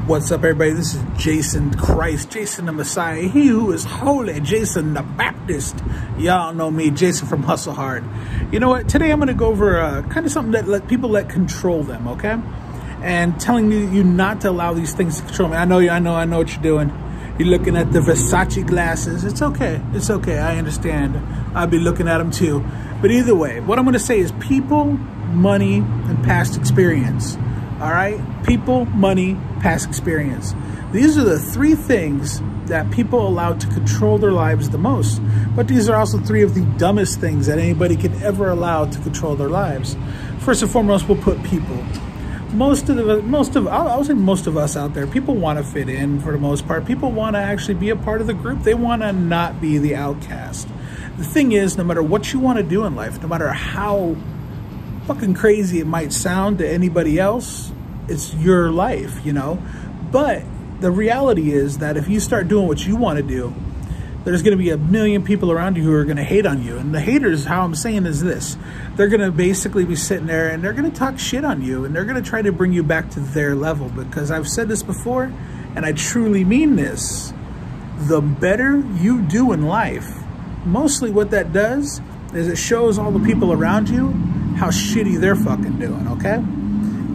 What's up, everybody? This is Jason Christ, Jason the Messiah, he who is holy, Jason the Baptist. Y'all know me, Jason from Hustle Hard. You know what? Today I'm going to go over kind of something that people let control them, okay? And telling you not to allow these things to control me. I know what you're doing. You're looking at the Versace glasses. It's okay. It's okay. I understand. I'll be looking at them too. But either way, what I'm going to say is people, money, and past experience. All right? People, money, past experience. These are the three things that people allow to control their lives the most. But these are also three of the dumbest things that anybody could ever allow to control their lives. First and foremost, we'll put people. Most of us out there, people want to fit in for the most part. People want to actually be a part of the group. They want to not be the outcast. The thing is, no matter what you want to do in life, no matter how fucking crazy it might sound to anybody else, it's your life, you know? But the reality is that if you start doing what you want to do, there's going to be a million people around you who are going to hate on you. And the haters, how I'm saying is this: they're going to basically be sitting there and they're going to talk shit on you, and they're going to try to bring you back to their level. Because I've said this before, and I truly mean this: the better you do in life, mostly what that does is it shows all the people around you how shitty they're fucking doing, okay?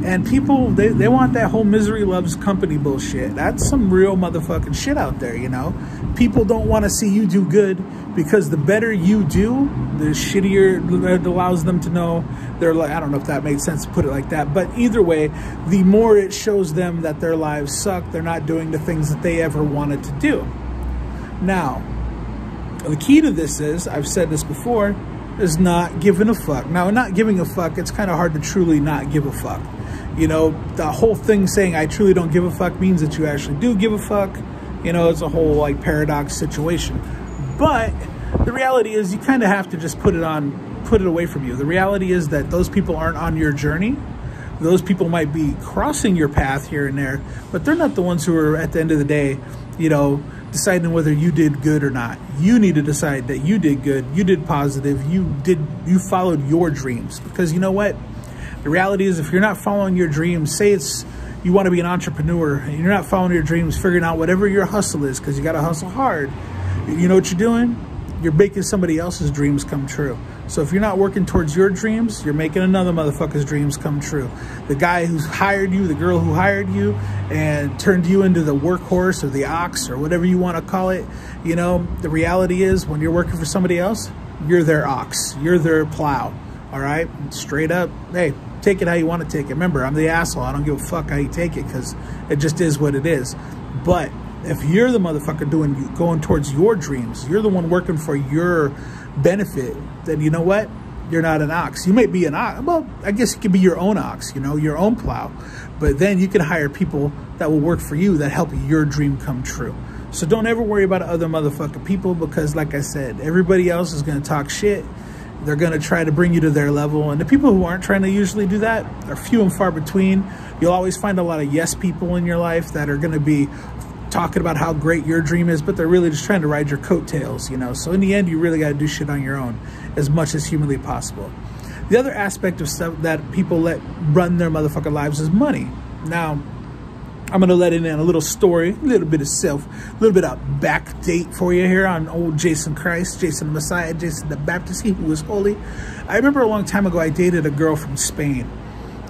And people, they want that whole misery loves company bullshit. That's some real motherfucking shit out there, you know? People don't want to see you do good, because the better you do, the shittier it allows them to know. They're like, I don't know if that makes sense to put it like that, but either way, the more it shows them that their lives suck, they're not doing the things that they ever wanted to do. Now, the key to this is, I've said this before, is not giving a fuck. Now, not giving a fuck, it's kind of hard to truly not give a fuck. You know, the whole thing saying I truly don't give a fuck means that you actually do give a fuck. You know, it's a whole like paradox situation. But the reality is you kind of have to just put it away from you. The reality is that those people aren't on your journey. Those people might be crossing your path here and there, but they're not the ones who are, at the end of the day, you know, deciding whether you did good or not. You need to decide that you did good, you did positive, you followed your dreams. Because you know what? The reality is, if you're not following your dreams, say you want to be an entrepreneur and you're not following your dreams, figuring out whatever your hustle is, because you got to hustle hard. You know what you're doing? You're making somebody else's dreams come true. So if you're not working towards your dreams, you're making another motherfucker's dreams come true. The guy who's hired you, the girl who hired you and turned you into the workhorse or the ox or whatever you want to call it, you know, the reality is when you're working for somebody else, you're their ox, you're their plow. All right, straight up, hey, take it how you want to take it. Remember, I'm the asshole. I don't give a fuck how you take it, because it just is what it is. But if you're the motherfucker going towards your dreams, you're the one working for your benefit, then you know what? You're not an ox. You may be an ox. Well, I guess you could be your own ox, you know, your own plow. But then you can hire people that will work for you, that help your dream come true. So don't ever worry about other motherfucking people, because like I said, everybody else is going to talk shit. They're going to try to bring you to their level. And the people who aren't trying to usually do that are few and far between. You'll always find a lot of yes people in your life that are going to be talking about how great your dream is, but they're really just trying to ride your coattails, you know? So in the end, you really got to do shit on your own as much as humanly possible. The other aspect of stuff that people let run their motherfucking lives is money. Now, I'm going to let in a little story, a little bit of back date for you here on old Jason Christ, Jason the Messiah, Jason the Baptist, he who is holy. I remember a long time ago, I dated a girl from Spain.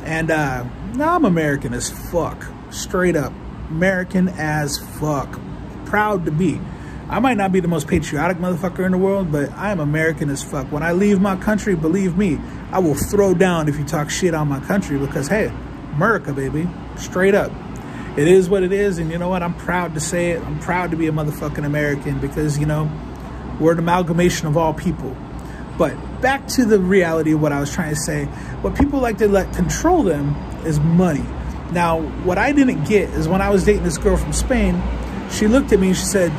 And now I'm American as fuck. Straight up. American as fuck. Proud to be. I might not be the most patriotic motherfucker in the world, but I am American as fuck. When I leave my country, believe me, I will throw down if you talk shit on my country, because, hey, America, baby. Straight up. It is what it is, and you know what? I'm proud to say it. I'm proud to be a motherfucking American, because, you know, we're an amalgamation of all people. But back to the reality of what I was trying to say. What people like to let control them is money. Now, what I didn't get is when I was dating this girl from Spain, she looked at me and she said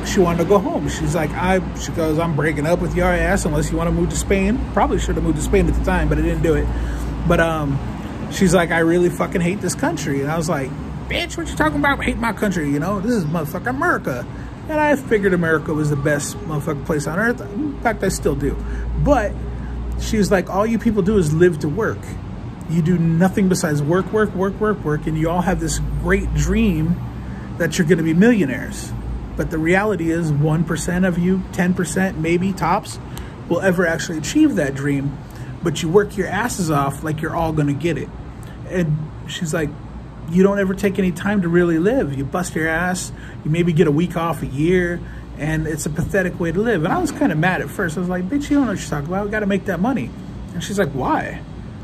she wanted to go home. She's like, she goes, I'm breaking up with your ass unless you want to move to Spain. Probably should have moved to Spain at the time, but I didn't do it. But she's like, I really fucking hate this country. And I was like, bitch, what you talking about? Hate my country, you know? This is motherfucking America. And I figured America was the best motherfucking place on earth. In fact, I still do. But she was like, all you people do is live to work. You do nothing besides work, and you all have this great dream that you're going to be millionaires. But the reality is 1% of you, 10% maybe tops, will ever actually achieve that dream. But you work your asses off like you're all going to get it. And she's like, you don't ever take any time to really live. You bust your ass, you maybe get a week off a year, and it's a pathetic way to live. And I was kind of mad at first. I was like, bitch, you don't know what you're talking about. We got to make that money. And she's like, why?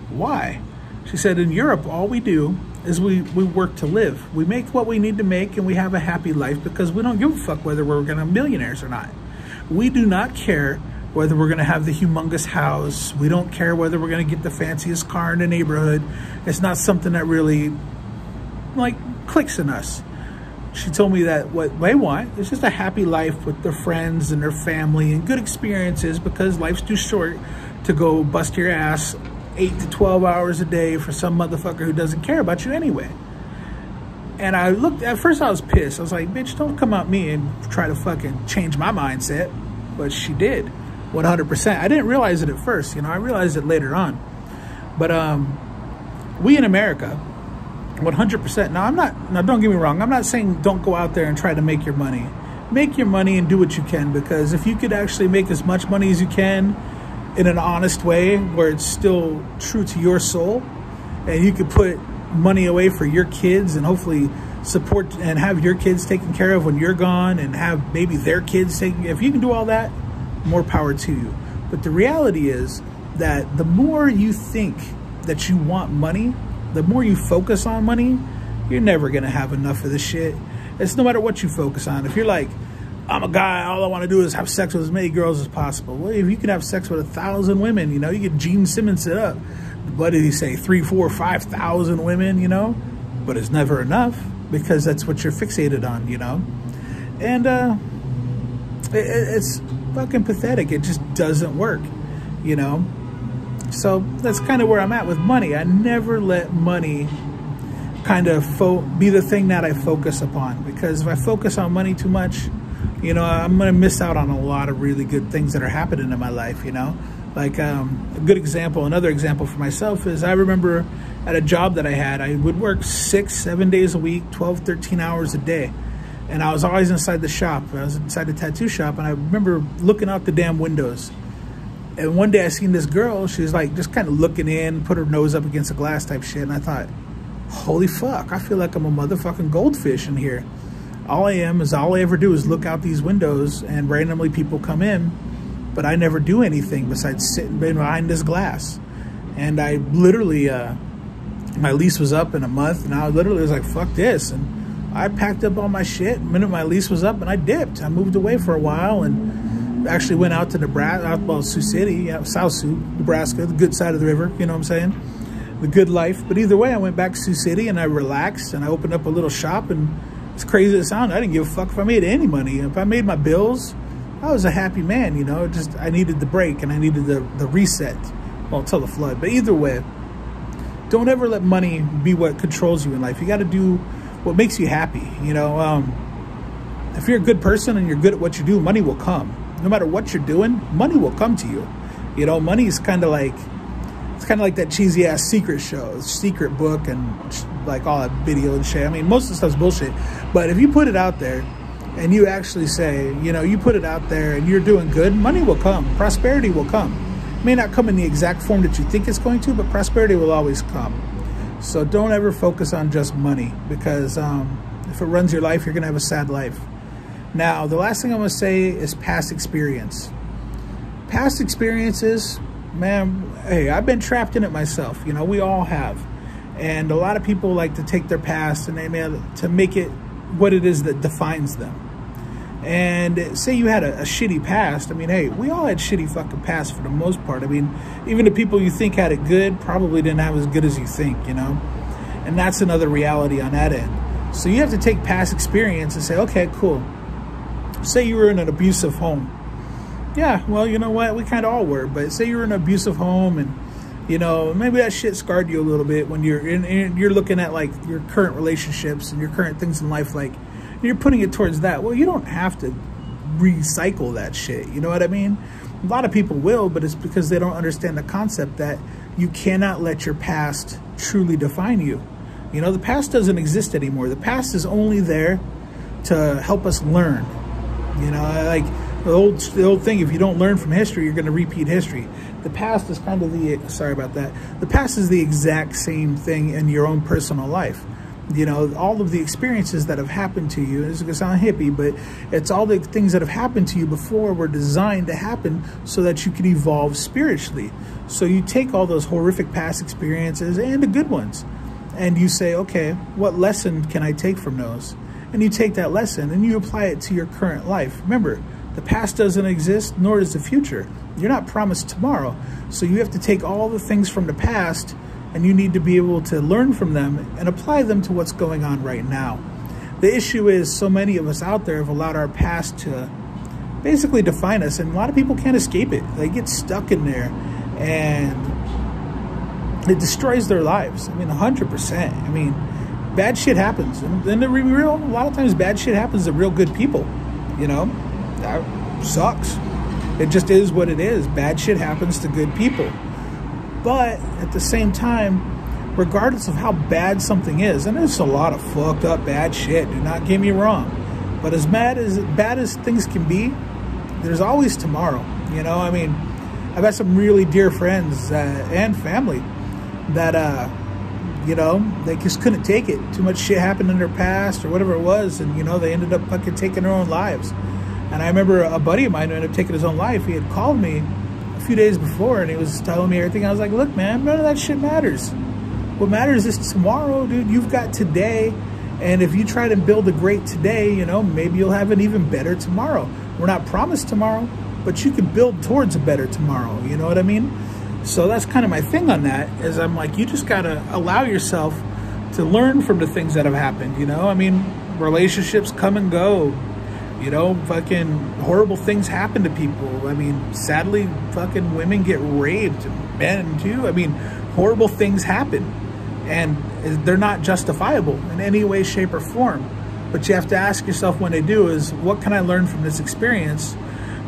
Why? She said, in Europe, all we do is we work to live. We make what we need to make, and we have a happy life because we don't give a fuck whether we're going to be millionaires or not. We do not care whether we're going to have the humongous house. We don't care whether we're going to get the fanciest car in the neighborhood. It's not something that really, like, clicks in us. She told me that what they want is just a happy life with their friends and their family and good experiences, because life's too short to go bust your ass 8 to 12 hours a day for some motherfucker who doesn't care about you anyway. And I looked, at first I was pissed. I was like, bitch, don't come at me and try to fucking change my mindset. But she did, 100%. I didn't realize it at first, you know, I realized it later on. But we in America, 100%. Now don't get me wrong, I'm not saying don't go out there and try to make your money. Make your money and do what you can, because if you could actually make as much money as you can in an honest way where it's still true to your soul, and you could put money away for your kids and hopefully support and have your kids taken care of when you're gone, and have maybe their kids taken, if you can do all that, more power to you. But the reality is that the more you think that you want money, the more you focus on money, you're never gonna have enough of this shit. It's no matter what you focus on. If you're like, I'm a guy, all I want to do is have sex with as many girls as possible. Well, if you can have sex with 1,000 women, you know, you get Gene Simmons it up. What did he say? 3, 4, 5,000 women, you know? But it's never enough, because that's what you're fixated on, you know? And it's fucking pathetic. It just doesn't work, you know? So that's kind of where I'm at with money. I never let money kind of be the thing that I focus upon, because if I focus on money too much, you know, I'm going to miss out on a lot of really good things that are happening in my life, you know? Like a good example, another example for myself is I remember at a job that I had, I would work 6, 7 days a week, 12, 13 hours a day. And I was always inside the shop. I was inside the tattoo shop, and I remember looking out the damn windows. And one day I seen this girl, she was like just kind of looking in, put her nose up against the glass type shit. And I thought, holy fuck, I feel like I'm a motherfucking goldfish in here. All I ever do is look out these windows and randomly people come in, but I never do anything besides sitting behind this glass. And I literally, my lease was up in a month, and I literally was like, fuck this. And I packed up all my shit the minute my lease was up, and I dipped. I moved away for a while and actually went out to Nebraska, well, Sioux City, South Sioux, Nebraska, the good side of the river, you know what I'm saying? The good life. But either way, I went back to Sioux City and I relaxed, and I opened up a little shop, and it's crazy as it sounds, I didn't give a fuck if I made any money. If I made my bills, I was a happy man, you know. Just I needed the break, and I needed the reset. Well, until the flood. But either way, don't ever let money be what controls you in life. You got to do what makes you happy, you know. If you're a good person and you're good at what you do, money will come. No matter what you're doing, money will come to you. You know, money is kind of like, it's kind of like that cheesy ass Secret show, Secret Book, and like all that video and shit. I mean, most of the stuff's bullshit. But if you put it out there and you actually say, you know, you put it out there and you're doing good, money will come. Prosperity will come. It may not come in the exact form that you think it's going to, but prosperity will always come. So don't ever focus on just money, because if it runs your life, you're going to have a sad life. Now, the last thing I'm going to say is past experience. Past experiences, man, hey, I've been trapped in it myself. You know, we all have. And a lot of people like to take their past and they to make it what it is that defines them. And say you had a shitty past. I mean, hey, we all had shitty fucking past for the most part. I mean, even the people you think had it good probably didn't have as good as you think, you know. And that's another reality on that end. So you have to take past experience and say, okay, cool. Say you were in an abusive home. Yeah, well, you know what? We kind of all were. But say you're in an abusive home, and you know, maybe that shit scarred you a little bit when you're looking at like your current relationships and your current things in life, like you're putting it towards that. Well, you don't have to recycle that shit. You know what I mean? A lot of people will, but it's because they don't understand the concept that you cannot let your past truly define you. You know, the past doesn't exist anymore. The past is only there to help us learn. You know, like the old thing, if you don't learn from history, you're going to repeat history. The past is kind of sorry about that. The past is the exact same thing in your own personal life. You know, all of the experiences that have happened to you, it's going to sound hippie, but it's all the things that have happened to you before were designed to happen so that you can evolve spiritually. So you take all those horrific past experiences and the good ones, and you say, okay, what lesson can I take from those? And you take that lesson and you apply it to your current life. Remember, the past doesn't exist, nor does the future. You're not promised tomorrow. So you have to take all the things from the past, and you need to be able to learn from them and apply them to what's going on right now. The issue is so many of us out there have allowed our past to basically define us, and a lot of people can't escape it. They get stuck in there, and it destroys their lives. I mean, 100%. I mean, bad shit happens. And then to be real, a lot of times bad shit happens to real good people. You know, that sucks. It just is what it is. Bad shit happens to good people. But at the same time, regardless of how bad something is, and there's a lot of fucked up bad shit, do not get me wrong, but as bad as things can be, there's always tomorrow. You know, I mean, I've got some really dear friends and family that, you know, they just couldn't take it. Too much shit happened in their past or whatever it was, and, you know, they ended up fucking taking their own lives. And I remember a buddy of mine who ended up taking his own life. He had called me a few days before, and he was telling me everything. I was like, look, man, none of that shit matters. What matters is tomorrow, dude. You've got today, and if you try to build a great today, you know, maybe you'll have an even better tomorrow. We're not promised tomorrow, but you can build towards a better tomorrow. You know what I mean? So that's kind of my thing on that, is I'm like, you just got to allow yourself to learn from the things that have happened, you know? I mean, relationships come and go. You know, fucking horrible things happen to people. I mean, sadly, fucking women get raped, and men too. I mean, horrible things happen, and they're not justifiable in any way, shape, or form. But you have to ask yourself when they do is, what can I learn from this experience?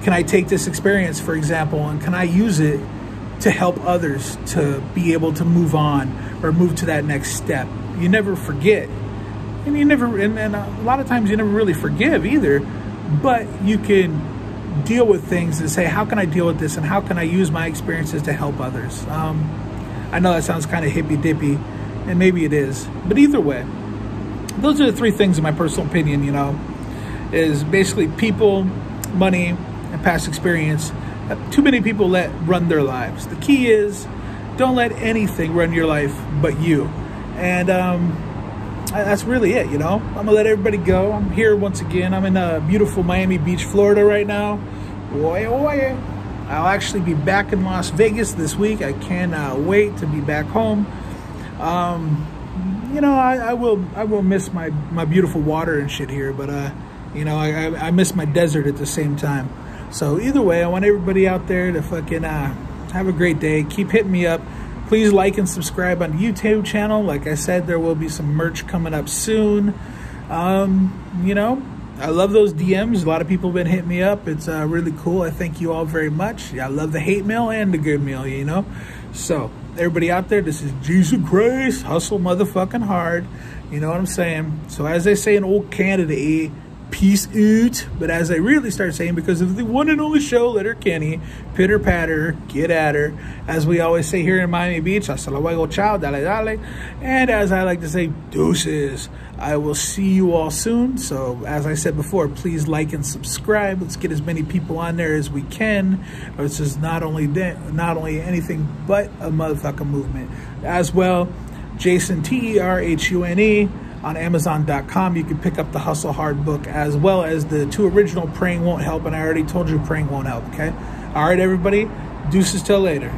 Can I take this experience, for example, and can I use it to help others to be able to move on or move to that next step? You never forget. And you never, and a lot of times you never really forgive either, but you can deal with things and say, how can I deal with this, and how can I use my experiences to help others? I know that sounds kind of hippy-dippy, and maybe it is, but either way, those are the three things in my personal opinion, you know, is basically people, money, and past experience. Too many people let run their lives. The key is, don't let anything run your life but you. And that's really it, you know. I'm gonna let everybody go. I'm here once again. I'm in beautiful Miami Beach, Florida right now. Oy. I'll actually be back in Las Vegas this week. I cannot wait to be back home. You know, I will miss my beautiful water and shit here, but you know, I miss my desert at the same time. So either way, I want everybody out there to fucking have a great day. Keep hitting me up. Please like and subscribe on the YouTube channel. Like I said, there will be some merch coming up soon. You know, I love those DMs. A lot of people have been hitting me up. It's really cool. I thank you all very much. I love the hate mail and the good mail, you know. So everybody out there, this is Jesus Christ. Hustle motherfucking hard. You know what I'm saying? So as they say in old Canada, peace out. But as I really start saying, because of the one and only show, Letterkenny, pitter patter, get at her. As we always say here in Miami Beach, hasta luego, ciao, dale, dale. And as I like to say, deuces. I will see you all soon. So as I said before, please like and subscribe. Let's get as many people on there as we can. This is not only anything but a motherfucking movement. As well, Jason, Terhune, on Amazon.com. You can pick up the Hustle Hard book, as well as the 2 original Praying Won't Help, and I already told you Praying Won't Help, okay? All right, everybody, deuces till later.